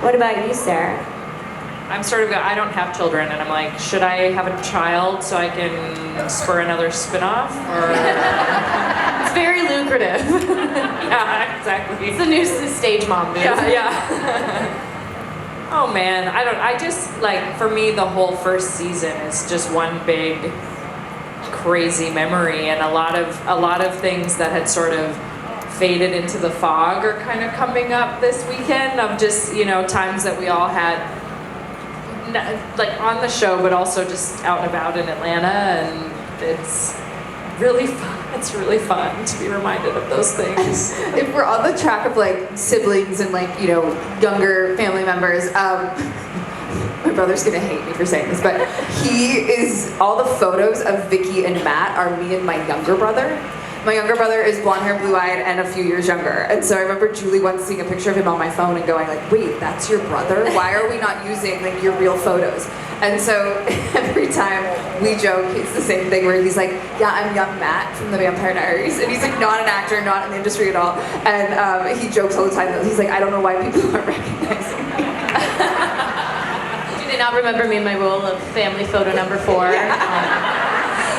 What about you, Sarah? I'm sort of, I don't have children, and I'm like, should I have a child so I can spur another spin-off? Or... It's very lucrative. Yeah, exactly. It's the new stage mom move. Yeah. Oh man, I just, like, for me, the whole first season is just one big crazy memory, and a lot of things that had sort of faded into the fog are kind of coming up this weekend, of just, you know, times that we all had, like, on the show, but also just out and about in Atlanta, and it's really fun. It's really fun to be reminded of those things. If we're on the track of like siblings and like, you know, younger family members, my brother's gonna hate me for saying this, but all the photos of Vicky and Matt are me and my younger brother. My younger brother is blonde hair, blue-eyed, and a few years younger. And so I remember Julie once seeing a picture of him on my phone and going like, wait, that's your brother? Why are we not using like your real photos? And so every time we joke, it's the same thing where he's like, yeah, I'm young Matt from the Vampire Diaries. And he's like not an actor, not in the industry at all. And he jokes all the time that he's like, I don't know why people aren't recognizing me. Do they not remember me in my role of family photo number 4?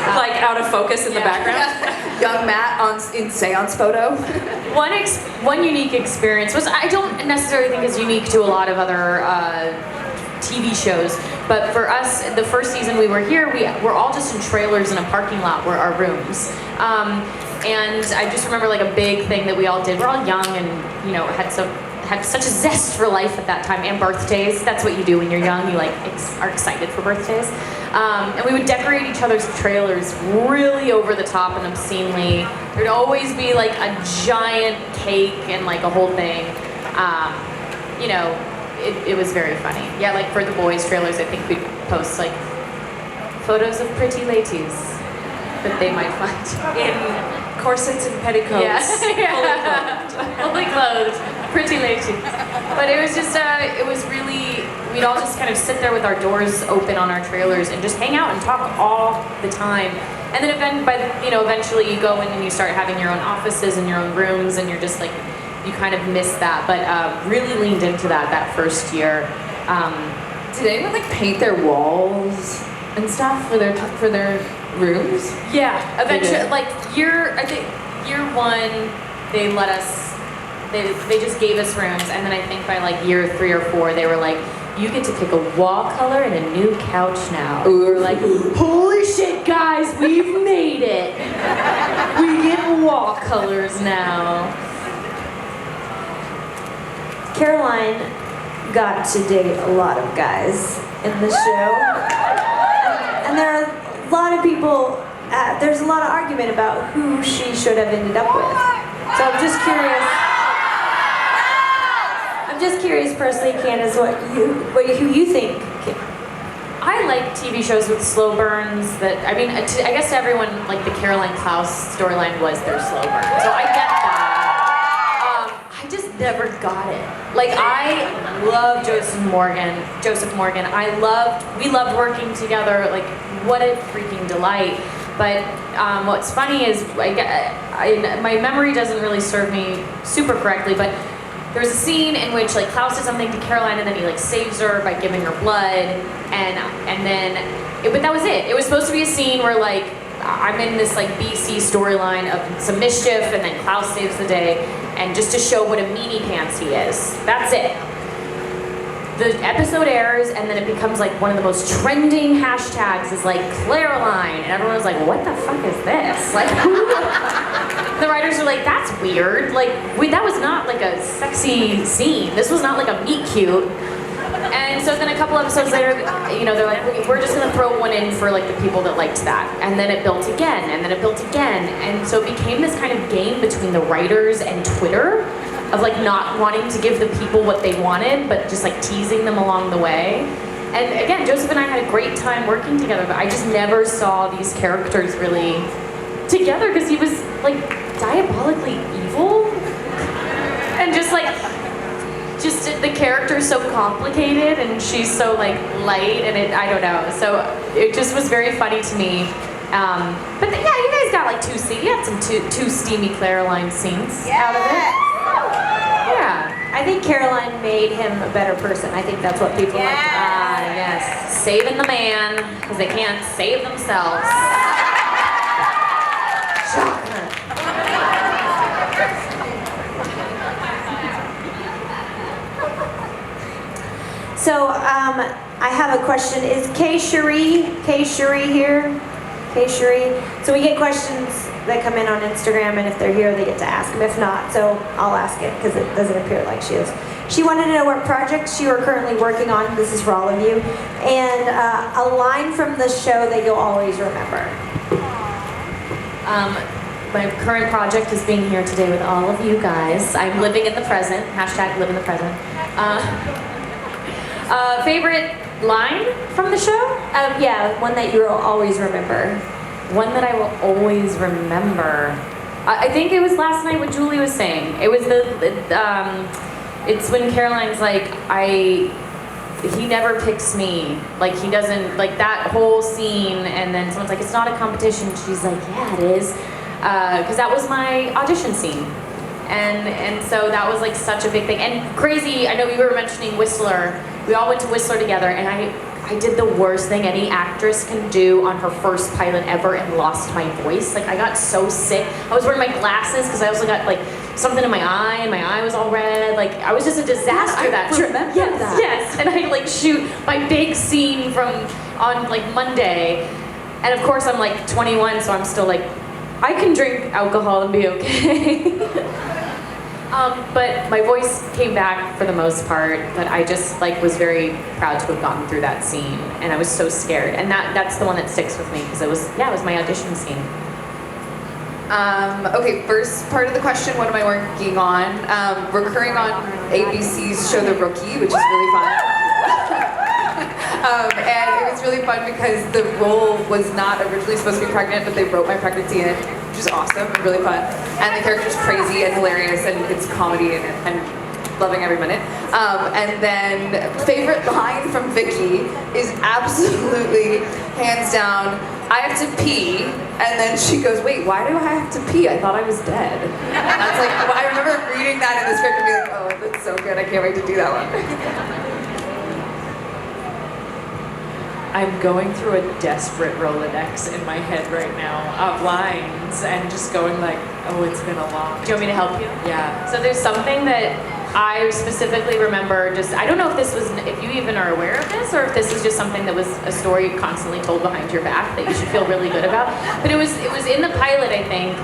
Like out of focus in the background? Young Matt in seance photo. One unique experience was, I don't necessarily think is unique to a lot of other TV shows, but for us, the first season we were here, we're all just in trailers in a parking lot were our rooms. And I just remember like a big thing that we all did. We're all young and, you know, had such a zest for life at that time, and birthdays. That's what you do when you're young. You like are excited for birthdays. And we would decorate each other's trailers really over the top and obscenely. There'd always be like a giant cake and like a whole thing. You know, it was very funny. Yeah, like for the boys' trailers, I think we'd post like photos of pretty ladies that they might find in corsets and petticoats. Yes. Fully clothed. Pretty ladies. But it was just, it was really, we'd all just kind of sit there with our doors open on our trailers and just hang out and talk all the time. And then eventually you go in and you start having your own offices and your own rooms, and you're just like, you kind of miss that. But really leaned into that first year. Did anyone like paint their walls and stuff for their rooms? Yeah, eventually, like I think year 1, they let us. They just gave us rooms, and then I think by like year 3 or 4, they were like, you get to pick a wall color and a new couch now. We were like, holy shit, guys, we've made it. We get wall colors now. Caroline got to date a lot of guys in the show. And there are a lot of people, there's a lot of argument about who she should have ended up with. So I'm just curious. Personally, Candice, who you think? I like TV shows with slow burns that, I mean, I guess to everyone, like the Caroline Klaus storyline was their slow burn. So I get that. I just never got it. Like, I love Joseph Morgan. We loved working together. Like, what a freaking delight. But what's funny is, my memory doesn't really serve me super correctly, but there was a scene in which like Klaus did something to Caroline, and then he like saves her by giving her blood, but that was it. It was supposed to be a scene where like I'm in this like BC storyline of some mischief, and then Klaus saves the day, and just to show what a meanie pants he is. That's it. The episode airs, and then it becomes like one of the most trending hashtags is like Klaroline, and everyone was like, what the fuck is this? Like, the writers are like, that's weird. Like, that was not like a sexy scene. This was not like a meet cute. And so then a couple episodes later, you know, they're like, we're just gonna throw one in for like the people that liked that. And then it built again, and then it built again. And so it became this kind of game between the writers and Twitter of like not wanting to give the people what they wanted, but just like teasing them along the way. And again, Joseph and I had a great time working together, but I just never saw these characters really together because he was like diabolically evil. And just the character's so complicated, and she's so like light, and I don't know. So it just was very funny to me. But yeah, you guys got like two steamy Klaroline scenes out of it. Yeah, I I think Caroline made him a better person. I think that's what people like. Yes. Saving the man, because they can't save themselves. Shocker. So, I have a question. Is Kay Cherie here? Kay Cherie. So we get questions that come in on Instagram, and if they're here, they get to ask them. If not, so I'll ask it because it doesn't appear like she is. She wanted to know what projects you are currently working on. This is for all of you. And a line from the show that you'll always remember. My current project is being here today with all of you guys. I'm living in the present. Hashtag live in the present. Favorite line from the show? Yeah, one that you'll always remember. One that I will always remember. I think it was last night what Julie was saying. It was it's when Caroline's like, he never picks me. Like, he doesn't, like that whole scene, and then someone's like, it's not a competition. She's like, yeah, it is. Because that was my audition scene. And so that was like such a big thing. And crazy, I know you were mentioning Whistler. We all went to Whistler together, and I did the worst thing any actress can do on her first pilot ever and lost my voice. Like, I got so sick. I was wearing my glasses because I also got like something in my eye, and my eye was all red. Like, I was just a disaster that trip. Yes, and I like shoot my big scene on like Monday. And of course I'm like 21, so I'm still like, I can drink alcohol and be okay. But my voice came back for the most part, but I just like was very proud to have gotten through that scene, and I was so scared. And that's the one that sticks with me because it was my audition scene. Okay, first part of the question, what am I working on? Recurring on ABC's show The Rookie, which is really fun. And it was really fun because the role was not originally supposed to be pregnant, but they wrote my pregnancy in, which is awesome and really fun. And the character's crazy and hilarious, and it's comedy, and loving every minute. And then favorite line from Vicky is absolutely, hands down, I have to pee, and then she goes, wait, why do I have to pee? I thought I was dead. That's like, I remember reading that in the script and being like, oh, that's so good, I can't wait to do that one. I'm going through a desperate Rolodex in my head right now of lines and just going like, oh, it's been a long. Do you want me to help you? Yeah. So there's something that I specifically remember, I don't know if you even are aware of this, or if this is just something that was a story constantly told behind your back that you should feel really good about. But it was in the pilot, I think.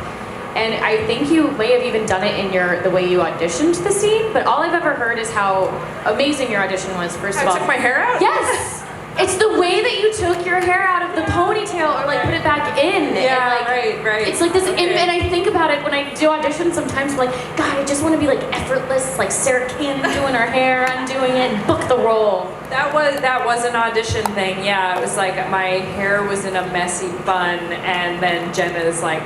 And I think you may have even done it in the way you auditioned the scene, but all I've ever heard is how amazing your audition was, first of all. I took my hair out? Yes! It's the way that you took your hair out of the ponytail or like put it back in. Yeah, and, like, right. It's like this, okay. and I think about it when I do auditions sometimes, I'm like, God, I just want to be like effortless, like Sarah Kim doing her hair, I'm doing it, and book the role. That was an audition thing, yeah. It was like my hair was in a messy bun, and then Jenna's like,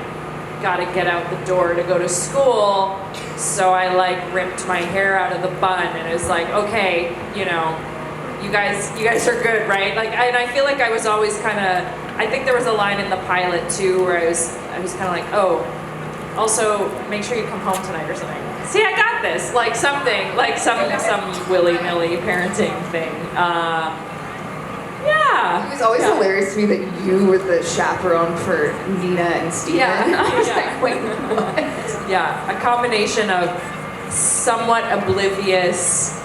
gotta get out the door to go to school, so I like ripped my hair out of the bun, and it was like, okay, you know, you guys are good, right? Like, and I feel like I was always kind of, I think there was a line in the pilot too where I was kind of like, oh, also make sure you come home tonight or something. See, I got this, like something, like some willy-nilly parenting thing. Yeah. It was always hilarious to me that you were the chaperone for Nina and Steven. Yeah. I was like, wait, what? Yeah, a combination of somewhat oblivious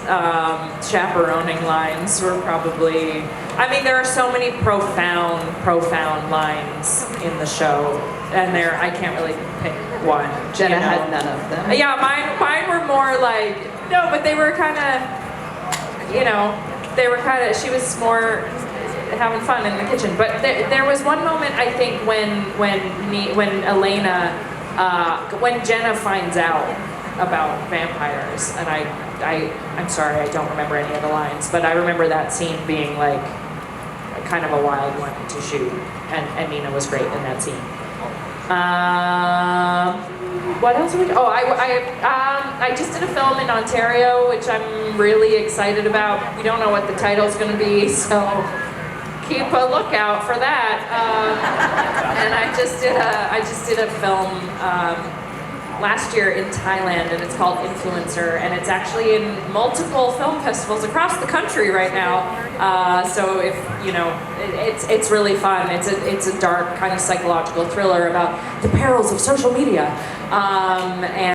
chaperoning lines were probably, I mean, there are so many profound lines in the show, and I can't really pick one. Jenna had none of them. Yeah, mine were more like, no, but they were kind of, you know, she was more having fun in the kitchen. But there was one moment, I think, when Elena, when Jenna finds out about vampires, and I'm sorry, I don't remember any of the lines, but I remember that scene being like kind of a wild one to shoot, and Nina was great in that scene. What else? I just did a film in Ontario, which I'm really excited about. We don't know what the title's going to be, so keep a lookout for that. And I just did a film last year in Thailand, and it's called Influencer, and it's actually in multiple film festivals across the country right now. So if you know, it's really fun. It's a dark kind of psychological thriller about the perils of social media, and